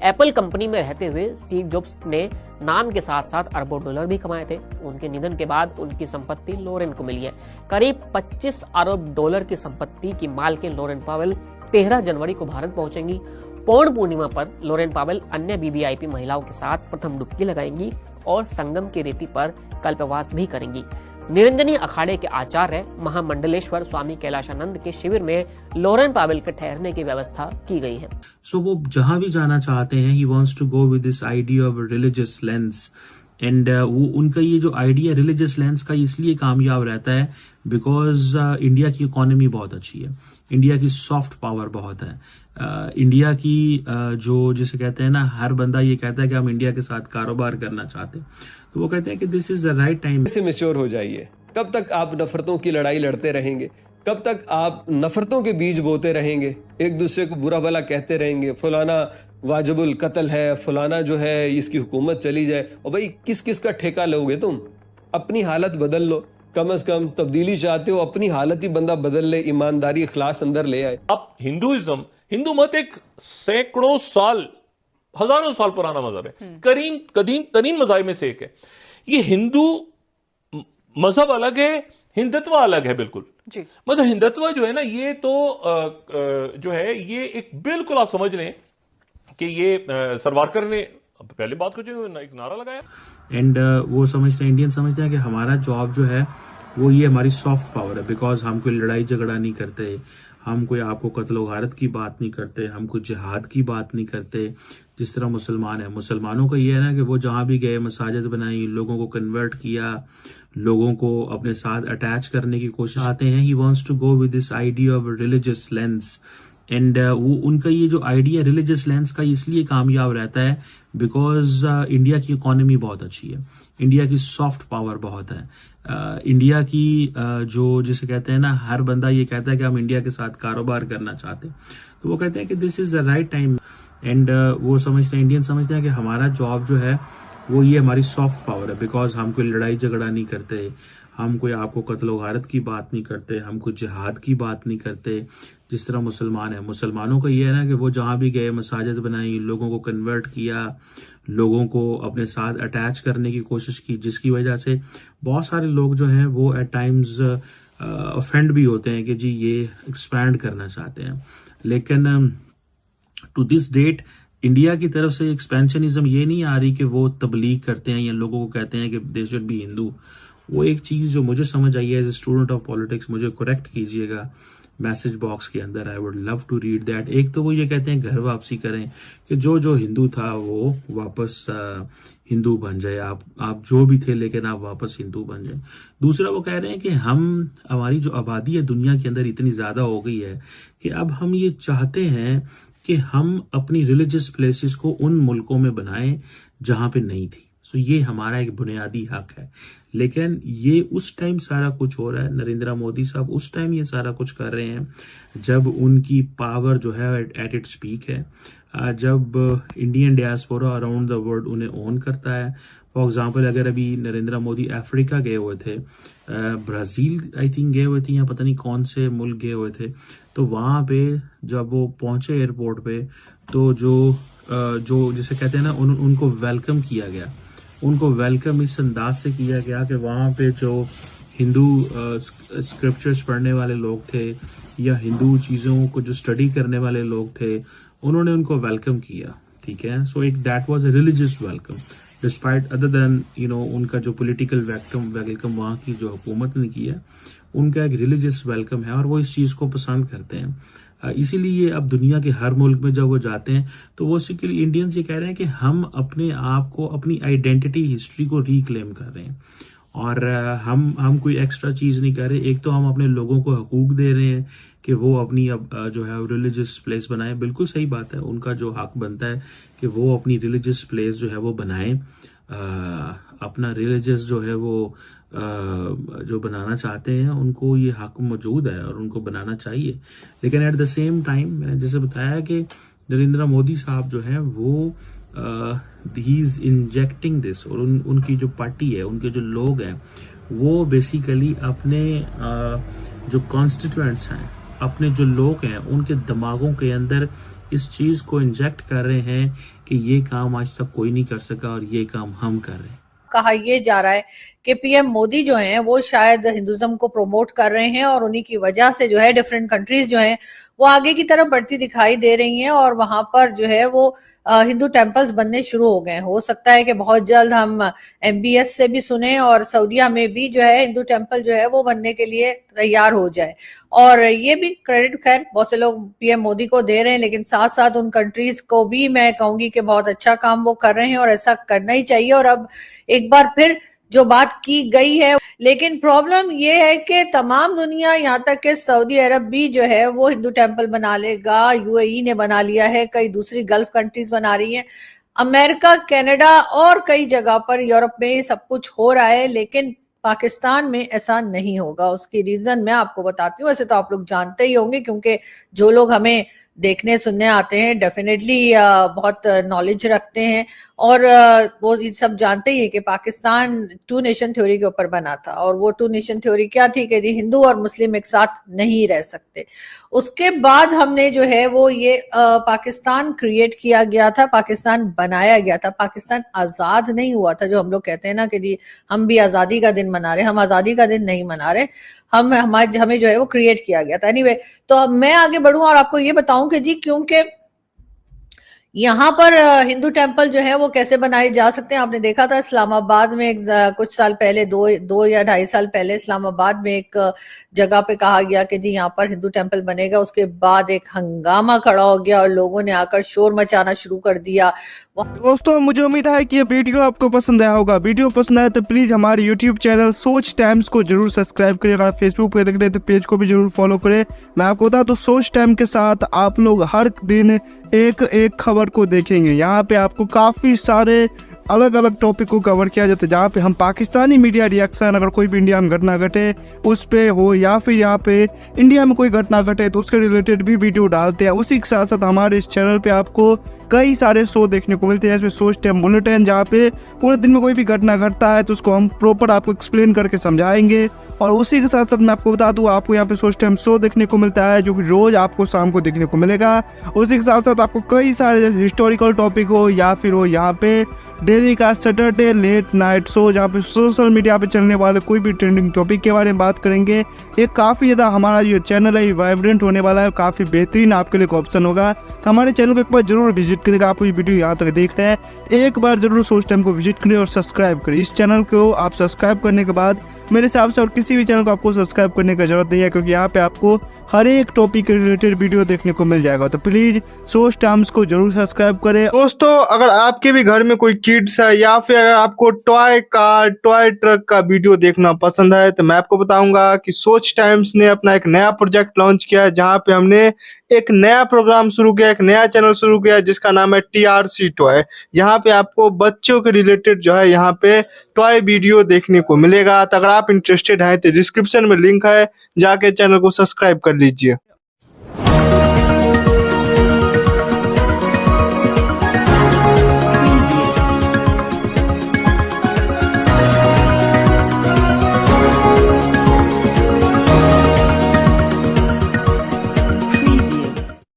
Apple company में रहते हुए स्टीव जॉब्स ने नाम के साथ साथ अरबों डॉलर भी कमाए थे। उनके निधन के बाद उनकी संपत्ति लोरेन को मिली है। करीब 25 अरब डॉलर की संपत्ति की मालकिन लोरेन पावेल 13 जनवरी को भारत पहुंचेंगी। पौष पूर्णिमा पर लोरेन पावेल अन्य वीवीआईपी महिलाओं के साथ प्रथम डुबकी लगाएंगी और संगम की रेती पर कल्पवास भी करेंगी। निरंजनी अखाड़े के आचार्य महामंडलेश्वर स्वामी कैलाशानंद के शिविर में लोरेन पावेल के ठहरने की व्यवस्था की गई है। सो वो जहां भी जाना चाहते हैं, he wants to go with this idea of religious lens and वो उनका ये जो आइडिया रिलीजियस लेंस का इसलिए कामयाब रहता है बिकॉज इंडिया की इकोनॉमी बहुत अच्छी है, इंडिया की सॉफ्ट पावर बहुत है, इंडिया की जो जिसे कहते हैं ना, हर बंदा ये कहता है कि हम इंडिया के साथ कारोबार करना चाहते हैं, तो वो कहते हैं कि this is the right time. से मैच्योर हो जाइए। कब तक आप नफरतों की लड़ाई लड़ते रहेंगे? कब तक आप नफरतों के बीज बोते रहेंगे? एक दूसरे को बुरा भला कहते रहेंगे, फलाना वाजिबुल कत्ल है, फलाना जो है इसकी हुकूमत चली जाए। और भाई किस किस का ठेका लोगे तुम? अपनी हालत बदल लो। कम से कम तब्दीली चाहते हो, अपनी हालत ही बंदा बदल ले, ईमानदारी इखलास अंदर ले आए। आप हिंदू मत एक सैकड़ों साल, हजारों साल पुराना मजहब है, कदीम तरीन मज़ाहिब में से एक है। ये हिंदू मजहब अलग है, हिंदुत्व अलग है बिल्कुल जी। मतलब हिंदुत्व जो है ना, ये तो जो है ये एक बिल्कुल आप समझ लें कि ये सरवारकर ने पहले बात को जो एक नारा लगाया एंड वो समझते हैं, इंडियन समझते हैं कि हमारा जॉब जो है वो ये हमारी सॉफ्ट पावर है, बिकॉज हम कोई लड़ाई झगड़ा नहीं करते, हम कोई आपको कत्ल गारत की बात नहीं करते, हम कोई जिहाद की बात नहीं करते। जिस तरह मुसलमान है, मुसलमानों का ये है ना कि वो जहां भी गए मसाजिद बनाई, लोगों को कन्वर्ट किया, लोगों को अपने साथ अटैच करने की कोशिश आते हैं। He wants to go with this idea of religious lens and वो उनका ये जो आइडिया रिलीजियस लेंस का इसलिए कामयाब रहता है बिकॉज इंडिया की इकोनॉमी बहुत अच्छी है, इंडिया की सॉफ्ट पावर बहुत है, इंडिया की जो जिसे कहते हैं ना, हर बंदा ये कहता है कि हम इंडिया के साथ कारोबार करना चाहते हैं, तो वो कहते हैं कि this is the right time and वो समझते हैं, इंडियन समझते हैं कि हमारा जॉब जो है वो ये हमारी सॉफ्ट पावर है, बिकॉज हम कोई लड़ाई झगड़ा नहीं करते, हम कोई आपको कत्ल गारत की बात नहीं करते, हम कोई जिहाद की बात नहीं करते। जिस तरह मुसलमान है, मुसलमानों का ये है ना कि वो जहां भी गए मसाजिद बनाई, लोगों को कन्वर्ट किया, लोगों को अपने साथ अटैच करने की कोशिश की, जिसकी वजह से बहुत सारे लोग जो हैं वो एट टाइम्स ऑफेंड भी होते हैं कि जी ये एक्सपैंड करना चाहते हैं। लेकिन टू दिस डेट इंडिया की तरफ से एक्सपेंशनिज्म ये नहीं आ रही कि वो तबलीग करते हैं या लोगों को कहते हैं कि दे शुड बी हिंदू। वो एक चीज जो मुझे समझ आई है as a student of politics, मुझे करेक्ट कीजिएगा मैसेज बॉक्स के अंदर, I would love to read that. एक तो वो ये कहते हैं घर वापसी करें, कि जो हिंदू था वो वापस हिंदू बन जाए, आप जो भी थे लेकिन आप वापस हिंदू बन जाए। दूसरा वो कह रहे हैं कि हमारी जो आबादी है दुनिया के अंदर इतनी ज्यादा हो गई है कि अब हम ये चाहते हैं कि हम अपनी रिलीजियस प्लेसेस को उन मुल्कों में बनाएं जहां पे नहीं थी। सो ये हमारा एक बुनियादी हक है। लेकिन ये उस टाइम सारा कुछ हो रहा है, नरेंद्र मोदी साहब उस टाइम ये सारा कुछ कर रहे हैं जब उनकी पावर जो है एट इट्स पीक है, जब Indian diaspora around the world उन्हें ओन करता है। फॉर एग्जाम्पल अगर अभी नरेंद्र मोदी अफ्रीका गए हुए थे, ब्राजील आई थिंक गए हुए थे या पता नहीं कौन से मुल्क गए हुए थे, तो वहां पे जब वो पहुंचे एयरपोर्ट पे तो जो जिसे कहते हैं ना उनको वेलकम किया गया, उनको वेलकम इस अंदाज से किया गया कि वहां पे जो हिंदू स्क्रिप्चर्स पढ़ने वाले लोग थे या हिंदू चीजों को जो स्टडी करने वाले लोग थे, उन्होंने उनको वेलकम किया। ठीक है, सो एक that was a religious welcome despite other than उनका जो पॉलिटिकल वेलकम वहां की जो हुकूमत ने किया, उनका एक रिलीजियस वेलकम है और वो इस चीज को पसंद करते हैं। इसीलिए अब दुनिया के हर मुल्क में जब वो जाते हैं तो वो बेसिकली इंडियंस ये कह रहे हैं कि हम अपने आप को, अपनी आइडेंटिटी, हिस्ट्री को रिक्लेम कर रहे हैं और हम कोई एक्स्ट्रा चीज नहीं कर रहे। एक तो हम अपने लोगों को हकूक दे रहे हैं कि वो अपनी अब जो है रिलीजियस प्लेस बनाए। बिल्कुल सही बात है, उनका जो हक बनता है कि वो अपनी रिलीजियस प्लेस जो है वो बनाए, अपना रिलीजियस जो है वो जो बनाना चाहते हैं उनको ये हक मौजूद है और उनको बनाना चाहिए। लेकिन एट द सेम टाइम मैंने जैसे बताया कि नरेंद्र मोदी साहब जो है वो ही इज इंजेक्टिंग दिस, और उनकी जो पार्टी है, उनके जो लोग हैं, वो बेसिकली अपने जो कॉन्स्टिट्यूएंट्स हैं, अपने जो लोग हैं, उनके दिमागों के अंदर इस चीज को इंजेक्ट कर रहे हैं कि ये काम आज तक कोई नहीं कर सका और ये काम हम कर रहे हैं। कहा ये जा रहा है कि पीएम मोदी जो हैं वो शायद हिंदुज्म को प्रमोट कर रहे हैं और उन्हीं की वजह से जो है डिफरेंट कंट्रीज जो हैं वो आगे की तरफ बढ़ती दिखाई दे रही हैं और वहां पर जो है वो हिंदू टेम्पल्स बनने शुरू हो गए। हो सकता है कि बहुत जल्द हम एमबीएस से भी सुने और सऊदीया में भी जो है हिंदू टेम्पल जो है वो बनने के लिए तैयार हो जाए। और ये भी क्रेडिट खैर बहुत से लोग पीएम मोदी को दे रहे हैं, लेकिन साथ साथ उन कंट्रीज को भी मैं कहूंगी कि बहुत अच्छा काम वो कर रहे हैं और ऐसा करना ही चाहिए। और अब एक बार फिर जो बात की गई है, लेकिन प्रॉब्लम ये है कि तमाम दुनिया यहाँ तक कि सऊदी अरब भी जो है वो हिंदू टेम्पल बना लेगा, यूएई ने बना लिया है, कई दूसरी गल्फ कंट्रीज बना रही हैं, अमेरिका, कनाडा और कई जगह पर यूरोप में सब कुछ हो रहा है, लेकिन पाकिस्तान में ऐसा नहीं होगा। उसकी रीजन मैं आपको बताती हूँ। वैसे तो आप लोग जानते ही होंगे क्योंकि जो लोग हमें देखने सुनने आते हैं डेफिनेटली बहुत नॉलेज रखते हैं और वो ये सब जानते ही है कि पाकिस्तान 2 नेशन थ्योरी के ऊपर बना था। और वो 2 नेशन थ्योरी क्या थी कि जी हिंदू और मुस्लिम एक साथ नहीं रह सकते। उसके बाद हमने जो है वो ये पाकिस्तान क्रिएट किया गया था, पाकिस्तान बनाया गया था। पाकिस्तान आजाद नहीं हुआ था, जो हम लोग कहते हैं ना कि जी हम भी आजादी का दिन मना रहे, हम आजादी का दिन नहीं मना रहे, हमें जो है वो क्रिएट किया गया था। एनीवे, तो अब मैं आगे बढ़ूं और आपको ये बताऊं कि जी क्योंकि यहाँ पर हिंदू टेम्पल जो है वो कैसे बनाए जा सकते हैं। आपने देखा था इस्लामाबाद में कुछ साल पहले, 2 या 2.5 साल पहले इस्लामाबाद में एक जगह पे कहा गया कि जी यहाँ पर हिंदू टेम्पल बनेगा। उसके बाद एक हंगामा खड़ा हो गया और लोगों ने आकर शोर मचाना शुरू कर दिया। दोस्तों मुझे उम्मीद है कि ये वीडियो आपको पसंद आया होगा। वीडियो पसंद आया तो प्लीज़ हमारे यूट्यूब चैनल सोच टाइम्स को जरूर सब्सक्राइब करें। अगर फेसबुक पे देख रहे हैं तो पेज को भी जरूर फॉलो करें। मैं आपको बता तो सोच टाइम के साथ आप लोग हर दिन एक खबर को देखेंगे। यहाँ पे आपको काफ़ी सारे अलग अलग टॉपिक को कवर किया जाता है, जहाँ पे हम पाकिस्तानी मीडिया रिएक्शन, अगर कोई भी इंडिया में घटना घटे उस पे हो या फिर यहाँ पे इंडिया में कोई घटना घटे तो उसके रिलेटेड भी वीडियो डालते हैं। उसी के साथ साथ हमारे इस चैनल पे आपको कई सारे शो देखने को मिलते हैं, जैसे सोच टाइम बुलेटिन, जहाँ पे पूरे दिन में कोई भी घटना घटता है तो उसको हम प्रॉपर आपको एक्सप्लेन करके समझाएंगे। और उसी के साथ साथ मैं आपको बता दूँ, आपको यहाँ पे सोच टाइम शो देखने को मिलता है जो कि रोज़ आपको शाम को देखने को मिलेगा। उसी के साथ साथ आपको कई सारे जैसे हिस्टोरिकल टॉपिक हो या फिर हो यहाँ पे डेली का सैटरडे लेट नाइट शो, जहाँ पे सोशल मीडिया पे चलने वाले कोई भी ट्रेंडिंग टॉपिक के बारे में बात करेंगे। ये काफ़ी ज़्यादा हमारा जो चैनल है वाइब्रेंट होने वाला है, काफ़ी बेहतरीन आपके लिए एक ऑप्शन होगा। तो हमारे चैनल को एक बार जरूर विजिट करेगा। आप ये वीडियो यहाँ तक देख रहे हैं, एक बार जरूर सोच टाइम को विजिट करें और सब्सक्राइब करें। इस चैनल को आप सब्सक्राइब करने के बाद मेरे हिसाब से और किसी भी चैनल को आपको सब्सक्राइब करने की जरूरत नहीं है, क्योंकि यहाँ पे आपको हर एक टॉपिक के रिलेटेड वीडियो देखने को मिल जाएगा। तो प्लीज सोच टाइम्स को जरूर सब्सक्राइब करें। दोस्तों अगर आपके भी घर में कोई किड्स है या फिर अगर आपको टॉय कार, टॉय ट्रक का वीडियो देखना पसंद है तो मैं आपको बताऊंगा कि सोच टाइम्स ने अपना एक नया प्रोजेक्ट लॉन्च किया है, जहाँ पे हमने एक नया प्रोग्राम शुरू किया, एक नया चैनल शुरू किया जिसका नाम है TRC टॉय। यहाँ पे आपको बच्चों के रिलेटेड जो है यहाँ पे टॉय वीडियो देखने को मिलेगा। तो अगर आप इंटरेस्टेड हैं तो डिस्क्रिप्शन में लिंक है, जाके चैनल को सब्सक्राइब कर लीजिए।